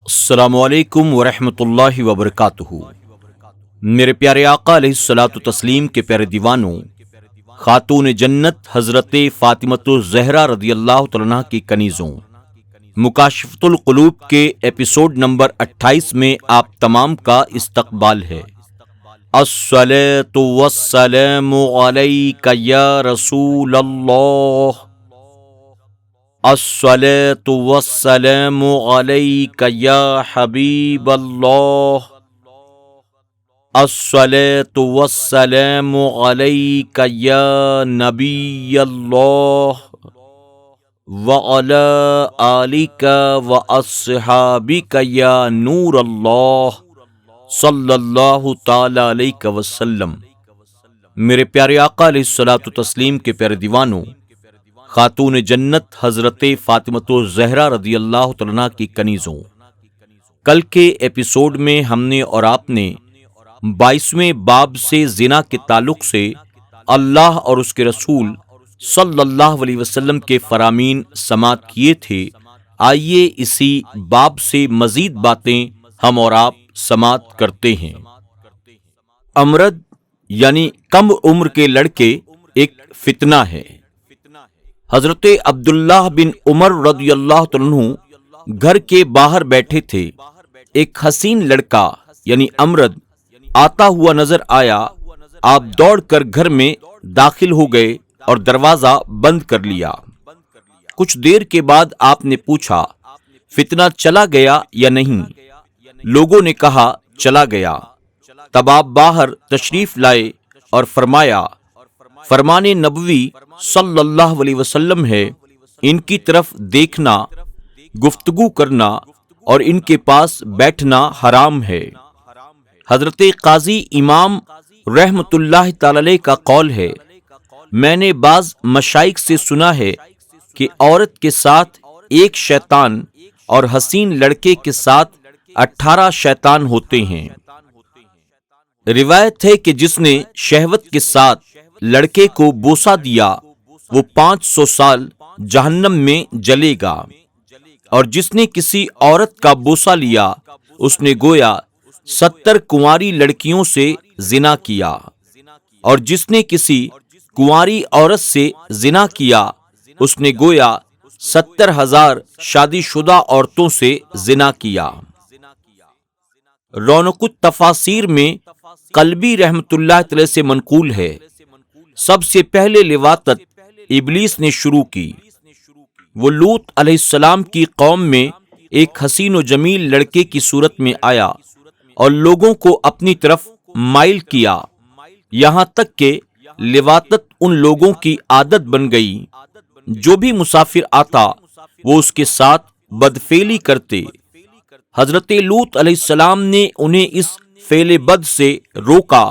السلام علیکم ورحمۃ اللہ وبرکاتہ۔ میرے پیارے آقا علیہ الصلوۃ والتسلیم کے پیارے دیوانوں، خاتون جنت حضرت فاطمۃ الزہرا رضی اللہ تعالیٰ عنہا کی کنیزوں، مکاشفۃ القلوب کے ایپیسوڈ نمبر 28 میں آپ تمام کا استقبال ہے۔ الصلاۃ والسلام علیک یا رسول اللہ، الصلاۃ والسلام علیک یا حبیب اللہ، الصلاۃ والسلام علیک یا نبی اللہ، وعلی آلک واصحابک یا نور اللہ، صلی اللہ تعالی علیہ وسلم۔ میرے پیارے آقا علیہ الصلوۃ والتسلیم کے پیارے دیوانوں، خاتون جنت حضرت فاطمۃ الزہرا رضی اللہ تعالیٰ عنہا کی کنیزوں، کل کے ایپیسوڈ میں ہم نے اور آپ نے 22ویں باب سے زنا کے تعلق سے اللہ اور اس کے رسول صلی اللہ علیہ وسلم کے فرامین سماعت کیے تھے۔ آئیے اسی باب سے مزید باتیں ہم اور آپ سماعت کرتے ہیں۔ امرد یعنی کم عمر کے لڑکے ایک فتنہ ہے۔ حضرت عبداللہ بن عمر رضی اللہ تعالیٰ عنہ گھر کے باہر بیٹھے تھے۔ ایک حسین لڑکا یعنی امرد آتا ہوا نظر آیا۔ آپ دوڑ کر گھر میں داخل ہو گئے اور دروازہ بند کر لیا۔ کچھ دیر کے بعد آپ نے پوچھا، فتنہ چلا گیا یا نہیں؟ لوگوں نے کہا چلا گیا۔ تب آپ باہر تشریف لائے اور فرمایا، فرمان نبوی صلی اللہ علیہ وسلم ہے، ان کی طرف دیکھنا، گفتگو کرنا اور ان کے پاس بیٹھنا حرام ہے۔ حضرت قاضی امام رحمت اللہ تعالی علیہ کا قول ہے، میں نے بعض مشائخ سے سنا ہے کہ عورت کے ساتھ ایک شیطان اور حسین لڑکے کے ساتھ 18 شیطان ہوتے ہیں۔ روایت ہے کہ جس نے شہوت کے ساتھ لڑکے کو بوسہ دیا وہ 500 سال جہنم میں جلے گا، اور جس نے کسی عورت کا بوسہ لیا اس نے گویا 70 کنواری لڑکیوں سے زنا کیا، اور جس نے کسی کنواری عورت سے زنا کیا اس نے گویا 70,000 شادی شدہ عورتوں سے زنا کیا۔ رونق التفاسیر میں قلبی رحمت اللہ تعالی سے منقول ہے، سب سے پہلے لواطت ابلیس نے شروع کی۔ وہ لوط علیہ السلام کی قوم میں ایک حسین و جمیل لڑکے کی صورت میں آیا اور لوگوں کو اپنی طرف مائل کیا، یہاں تک کہ لواطت ان لوگوں کی عادت بن گئی۔ جو بھی مسافر آتا وہ اس کے ساتھ بدفعلی کرتے۔ حضرت لوط علیہ السلام نے انہیں اس فعل بد سے روکا،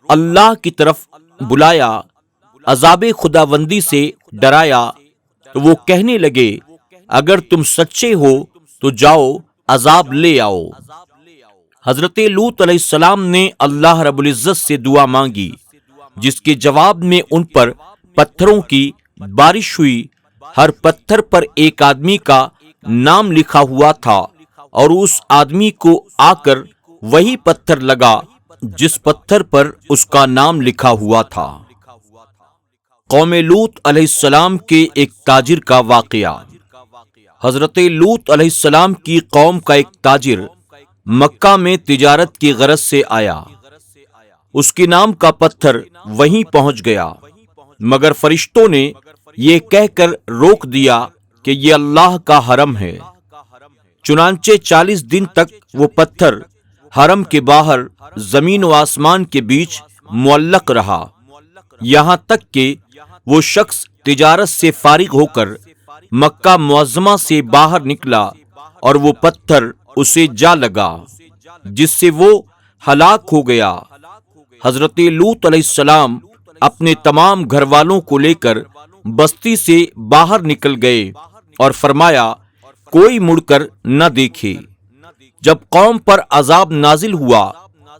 اللہ کی طرف بلایا، عذاب خداوندی سے ڈرایا، تو وہ کہنے لگے، اگر تم سچے ہو تو جاؤ عذاب لے آؤ۔ حضرت لوط علیہ السلام نے اللہ رب العزت سے دعا مانگی، جس کے جواب میں ان پر پتھروں کی بارش ہوئی۔ ہر پتھر پر ایک آدمی کا نام لکھا ہوا تھا، اور اس آدمی کو آ کر وہی پتھر لگا جس پتھر پر اس کا نام لکھا ہوا تھا۔ قوم لوط علیہ السلام کے ایک تاجر کا واقعہ۔ حضرت لوط علیہ السلام کی قوم کا ایک تاجر مکہ میں تجارت کی غرض سے آیا۔ اس کے نام کا پتھر وہیں پہنچ گیا، مگر فرشتوں نے یہ کہہ کر روک دیا کہ یہ اللہ کا حرم ہے۔ چنانچہ 40 دن تک وہ پتھر حرم کے باہر زمین و آسمان کے بیچ معلق رہا، یہاں تک کہ وہ شخص تجارت سے فارغ ہو کر مکہ معظمہ سے باہر نکلا اور وہ پتھر اسے جا لگا، جس سے وہ ہلاک ہو گیا۔ حضرت لوط علیہ السلام اپنے تمام گھر والوں کو لے کر بستی سے باہر نکل گئے اور فرمایا، کوئی مڑ کر نہ دیکھے۔ جب قوم پر عذاب نازل ہوا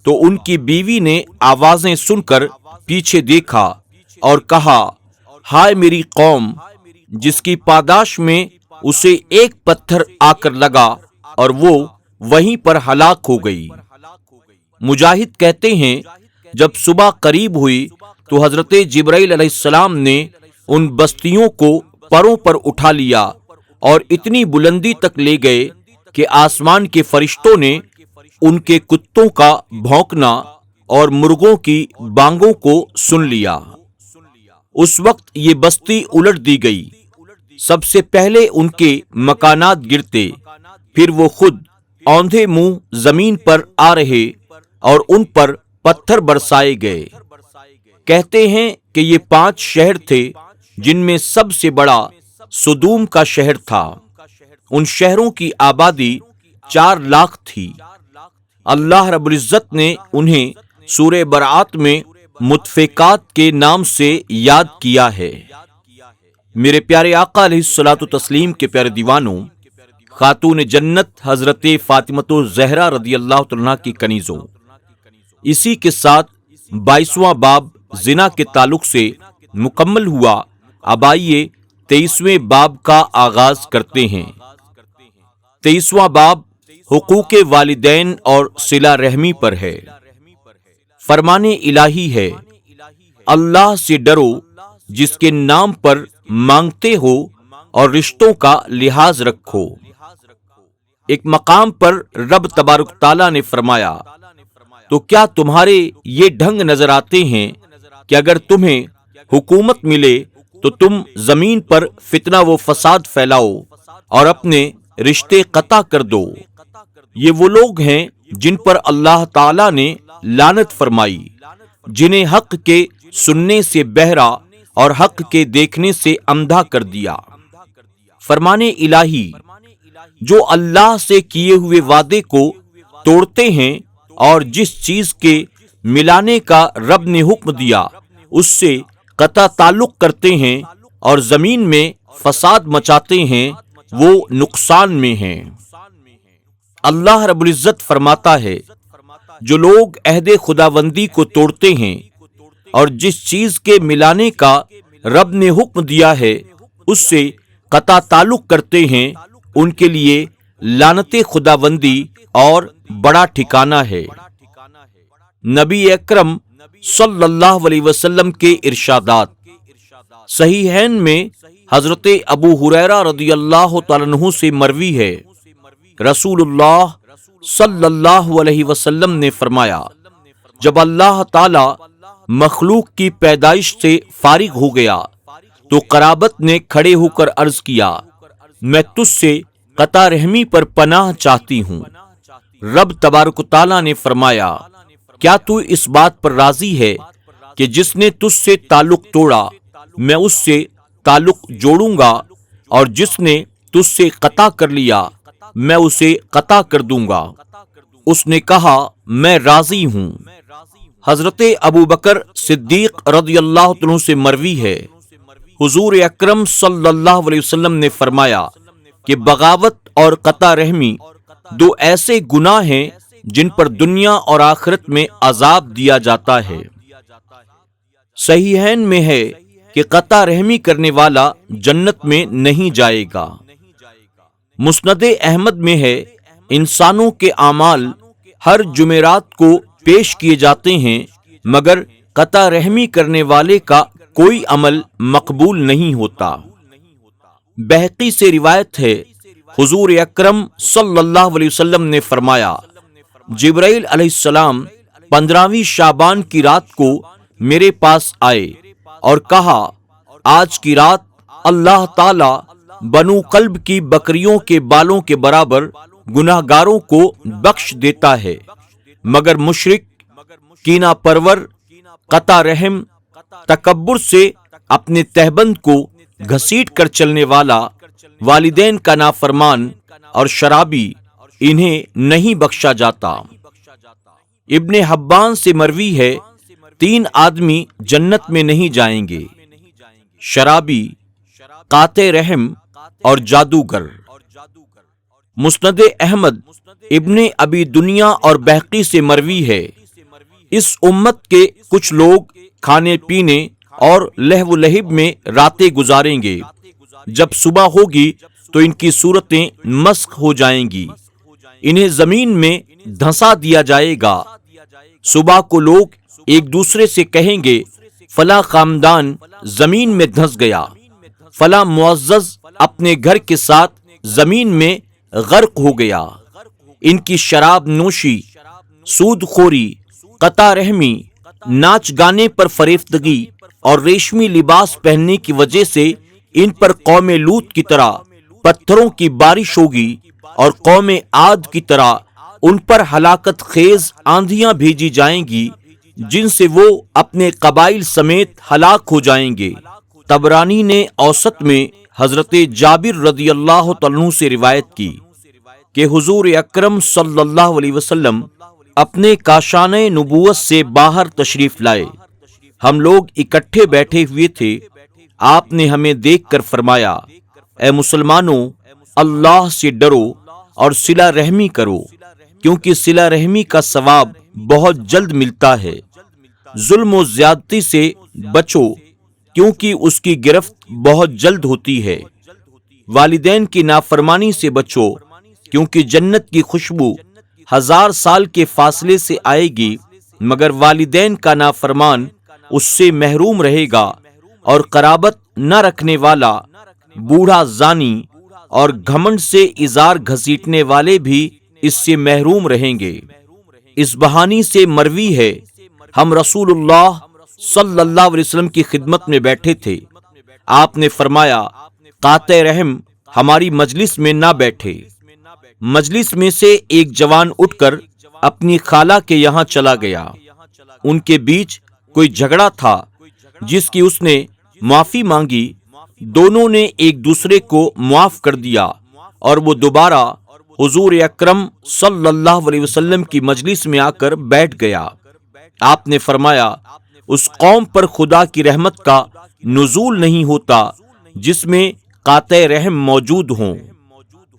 تو ان کی بیوی نے آوازیں سن کر پیچھے دیکھا اور کہا، ہائے میری قوم، جس کی پاداش میں اسے ایک پتھر آ کر لگا اور وہ وہیں پر ہلاک ہو گئی۔ مجاہد کہتے ہیں جب صبح قریب ہوئی تو حضرت جبرائیل علیہ السلام نے ان بستیوں کو پروں پر اٹھا لیا اور اتنی بلندی تک لے گئے کہ آسمان کے فرشتوں نے ان کے کتوں کا بھونکنا اور مرغوں کی بانگوں کو سن لیا۔ اس وقت یہ بستی الٹ دی گئی۔ سب سے پہلے ان کے مکانات گرتے، پھر وہ خود اوندھے منہ زمین پر آ رہے اور ان پر پتھر برسائے گئے۔ کہتے ہیں کہ یہ 5 شہر تھے جن میں سب سے بڑا سدوم کا شہر تھا۔ ان شہروں کی آبادی 4 لاکھ تھی۔ اللہ رب العزت نے انہیں سورہ برات میں متفقات کے نام سے یاد کیا ہے۔ میرے پیارے آقا علیہ الصلوۃ والتسلیم کے پیارے دیوانوں، خاتون جنت حضرت فاطمۃ الزہرا رضی اللہ عنہا کی کنیزوں، اسی کے ساتھ 22واں باب زنا کے تعلق سے مکمل ہوا۔ اب آئیے 23ویں باب کا آغاز کرتے ہیں۔ 23واں باب حقوق والدین اور صلہ رحمی پر ہے۔ فرمان الہی ہے، اللہ سے ڈرو جس کے نام پر مانگتے ہو اور رشتوں کا لحاظ رکھو۔ ایک مقام پر رب تبارک تعالیٰ نے فرمایا، تو کیا تمہارے یہ ڈھنگ نظر آتے ہیں کہ اگر تمہیں حکومت ملے تو تم زمین پر فتنہ و فساد پھیلاؤ اور اپنے رشتے قطع کر دو۔ یہ وہ لوگ ہیں جن پر اللہ تعالیٰ نے لعنت فرمائی، جنہیں حق کے سننے سے بہرا اور حق کے دیکھنے سے اندھا کر دیا۔ فرمان الہی، جو اللہ سے کیے ہوئے وعدے کو توڑتے ہیں اور جس چیز کے ملانے کا رب نے حکم دیا اس سے قطع تعلق کرتے ہیں اور زمین میں فساد مچاتے ہیں، وہ نقصان میں ہیں۔ اللہ رب العزت فرماتا ہے، جو لوگ عہد خداوندی کو توڑتے ہیں اور جس چیز کے ملانے کا رب نے حکم دیا ہے اس سے قطع تعلق کرتے ہیں، ان کے لیے لعنت خداوندی اور بڑا ٹھکانہ ہے۔ نبی اکرم صلی اللہ علیہ وسلم کے ارشادات صحیحین میں حضرت ابو ہریرہ رضی اللہ تعالیٰ عنہ سے مروی ہے، رسول اللہ صلی اللہ علیہ وسلم نے فرمایا، جب اللہ تعالی مخلوق کی پیدائش سے فارغ ہو گیا تو قرابت نے کھڑے ہو کر عرض کیا، میں تجھ سے قطع رحمی پر پناہ چاہتی ہوں۔ رب تبارک و تعالیٰ نے فرمایا، کیا تو اس بات پر راضی ہے کہ جس نے تجھ سے تعلق توڑا میں اس سے تعلق جوڑوں گا، اور جس نے تجھ سے قطع کر لیا میں اسے قطع کر دوں گا؟ اس نے کہا، میں راضی ہوں۔ حضرت ابو بکر صدیق رضی اللہ عنہ سے مروی ہے، حضور اکرم صلی اللہ علیہ وسلم نے فرمایا کہ بغاوت اور قطع رحمی 2 ایسے گناہ ہیں جن پر دنیا اور آخرت میں عذاب دیا جاتا ہے۔ صحیحین میں ہے کہ قطع رحمی کرنے والا جنت میں نہیں جائے گا۔ مسند احمد میں ہے، انسانوں کے اعمال ہر جمعرات کو پیش کیے جاتے ہیں مگر قطع رحمی کرنے والے کا کوئی عمل مقبول نہیں ہوتا۔ بہقی سے روایت ہے، حضور اکرم صلی اللہ علیہ وسلم نے فرمایا، جبرائیل علیہ السلام 15ویں شعبان کی رات کو میرے پاس آئے اور کہا، آج کی رات اللہ تعالی بنو قلب کی بکریوں کے بالوں کے برابر گناہ گاروں کو بخش دیتا ہے، مگر مشرک، کینہ پرور، قطع رحم، تکبر سے اپنے تہبند کو گھسیٹ کر چلنے والا، والدین کا نافرمان اور شرابی، انہیں نہیں بخشا جاتا۔ ابن حبان سے مروی ہے، 3 آدمی جنت میں نہیں جائیں گے، شرابی، قاطع رحم اور جادوگر۔ مسند احمد، ابن ابی دنیا اور بہقی سے مروی ہے، اس امت کے کچھ لوگ کھانے پینے اور لہو و لہب میں راتیں گزاریں گے، جب صبح ہوگی تو ان کی صورتیں مسخ ہو جائیں گی، انہیں زمین میں دھنسا دیا جائے گا۔ صبح کو لوگ ایک دوسرے سے کہیں گے فلاں خاندان زمین میں دھنس گیا، فلاں معزز اپنے گھر کے ساتھ زمین میں غرق ہو گیا۔ ان کی شراب نوشی، سود خوری، قطع رحمی، ناچ گانے پر فریفتگی اور ریشمی لباس پہننے کی وجہ سے ان پر قوم لوط کی طرح پتھروں کی بارش ہوگی، اور قوم عاد کی طرح ان پر ہلاکت خیز آندھیاں بھیجی جائیں گی جن سے وہ اپنے قبائل سمیت ہلاک ہو جائیں گے۔ طبرانی نے اوسط میں حضرت جابر رضی اللہ تعالیٰ عنہ سے روایت کی کہ حضور اکرم صلی اللہ علیہ وسلم اپنے کاشانِ نبوت سے باہر تشریف لائے۔ ہم لوگ اکٹھے بیٹھے ہوئے تھے۔ آپ نے ہمیں دیکھ کر فرمایا، اے مسلمانوں، اللہ سے ڈرو اور صلہ رحمی کرو، کیونکہ صلہ رحمی کا ثواب بہت جلد ملتا ہے۔ ظلم و زیادتی سے بچو، کیونکہ اس کی گرفت بہت جلد ہوتی ہے۔ والدین کی نافرمانی سے بچو، کیونکہ جنت کی خوشبو 1000 سال کے فاصلے سے آئے گی، مگر والدین کا نافرمان اس سے محروم رہے گا، اور قرابت نہ رکھنے والا، بوڑھا زانی اور گھمنڈ سے ازار گھسیٹنے والے بھی اس سے محروم رہیں گے۔ اس بہانی سے مروی ہے، ہم رسول اللہ صلی اللہ علیہ وسلم کی خدمت میں بیٹھے تھے۔ آپ نے فرمایا، قاطع رحم ہماری مجلس میں نہ بیٹھے۔ مجلس میں سے ایک جوان اٹھ کر اپنی خالہ کے یہاں چلا گیا۔ ان کے بیچ کوئی جھگڑا تھا جس کی اس نے معافی مانگی۔ دونوں نے ایک دوسرے کو معاف کر دیا، اور وہ دوبارہ حضور اکرم صلی اللہ علیہ وسلم کی مجلس میں آ کر بیٹھ گیا۔ آپ نے فرمایا، اس قوم پر خدا کی رحمت کا نزول نہیں ہوتا جس میں قاطع رحم موجود ہوں۔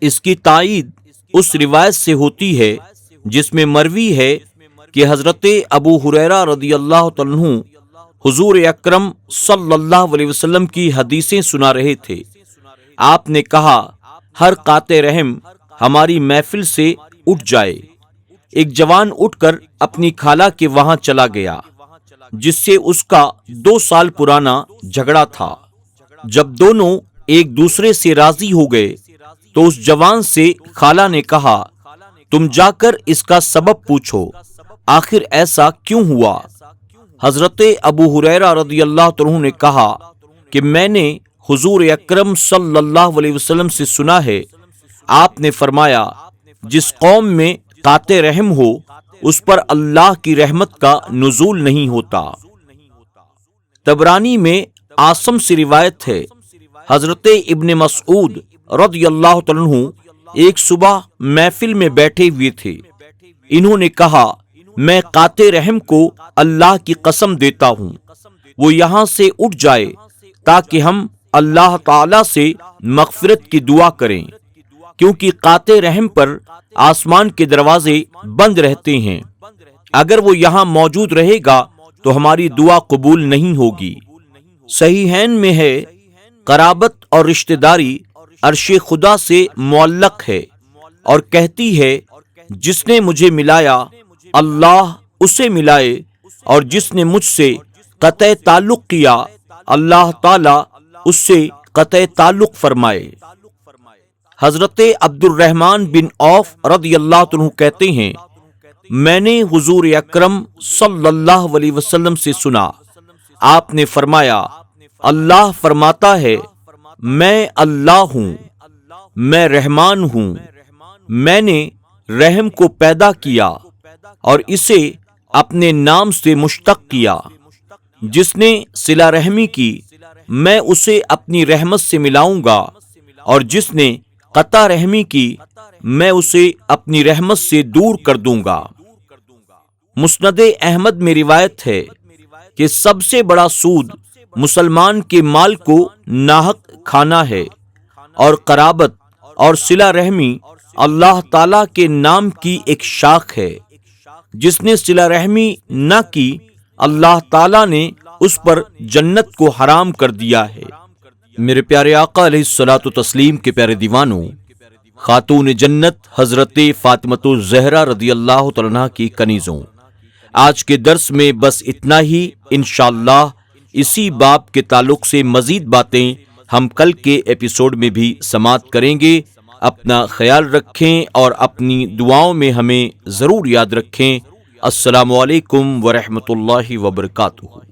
اس کی تائید اس روایت سے ہوتی ہے جس میں مروی ہے کہ حضرت ابو ہریرہ رضی اللہ تعالیٰ عنہ حضور اکرم صلی اللہ علیہ وسلم کی حدیثیں سنا رہے تھے۔ آپ نے کہا، ہر قاطع رحم ہماری محفل سے اٹھ جائے۔ ایک جوان اٹھ کر اپنی خالہ کے وہاں چلا گیا جس سے اس کا 2 سال پرانا جھگڑا تھا۔ جب دونوں ایک دوسرے سے راضی ہو گئے تو اس جوان سے خالہ نے کہا، تم جا کر اس کا سبب پوچھو، آخر ایسا کیوں ہوا؟ حضرت ابو ہریرہ رضی اللہ عنہ نے کہا کہ میں نے حضور اکرم صلی اللہ علیہ وسلم سے سنا ہے، آپ نے فرمایا، جس قوم میں قاطع رحم ہو اس پر اللہ کی رحمت کا نزول نہیں ہوتا۔ طبرانی میں عاصم سے روایت ہے، حضرت ابن مسعود رضی اللہ عنہ ایک صبح محفل میں بیٹھے ہوئے تھے۔ انہوں نے کہا، میں قاطع رحم کو اللہ کی قسم دیتا ہوں وہ یہاں سے اٹھ جائے تاکہ ہم اللہ تعالی سے مغفرت کی دعا کریں، کیونکہ قاطع رحم پر آسمان کے دروازے بند رہتے ہیں۔ اگر وہ یہاں موجود رہے گا تو ہماری دعا قبول نہیں ہوگی۔ صحیحین میں ہے، قرابت اور رشتہ داری عرش خدا سے معلق ہے، اور کہتی ہے، جس نے مجھے ملایا اللہ اسے ملائے، اور جس نے مجھ سے قطع تعلق کیا اللہ تعالی اس سے قطع تعلق فرمائے۔ حضرت عبد الرحمن بن عوف رضی اللہ عنہ کہتے ہیں، میں نے حضور اکرم صلی اللہ علیہ وسلم سے سنا، آپ نے فرمایا، اللہ فرماتا ہے، میں اللہ ہوں، میں رحمان ہوں، میں نے رحم کو پیدا کیا اور اسے اپنے نام سے مشتق کیا۔ جس نے صلہ رحمی کی میں اسے اپنی رحمت سے ملاؤں گا، اور جس نے قطع رحمی کی میں اسے اپنی رحمت سے دور کر دوں گا۔ مسند احمد میں روایت ہے کہ سب سے بڑا سود مسلمان کے مال کو ناحق کھانا ہے، اور قرابت اور صلہ رحمی اللہ تعالی کے نام کی ایک شاخ ہے۔ جس نے صلہ رحمی نہ کی اللہ تعالی نے اس پر جنت کو حرام کر دیا ہے۔ میرے پیارے آقا علیہ الصلوۃ والتسلیم کے پیارے دیوانوں، خاتون جنت حضرت فاطمۃ الزہرا رضی اللہ تعالیٰ عنہا کی کنیزوں۔ آج کے درس میں بس اتنا ہی، انشاءاللہ اسی باب کے تعلق سے مزید باتیں ہم کل کے ایپیسوڈ میں بھی سماعت کریں گے۔ اپنا خیال رکھیں اور اپنی دعاؤں میں ہمیں ضرور یاد رکھیں۔ السلام علیکم ورحمۃ اللہ وبرکاتہ۔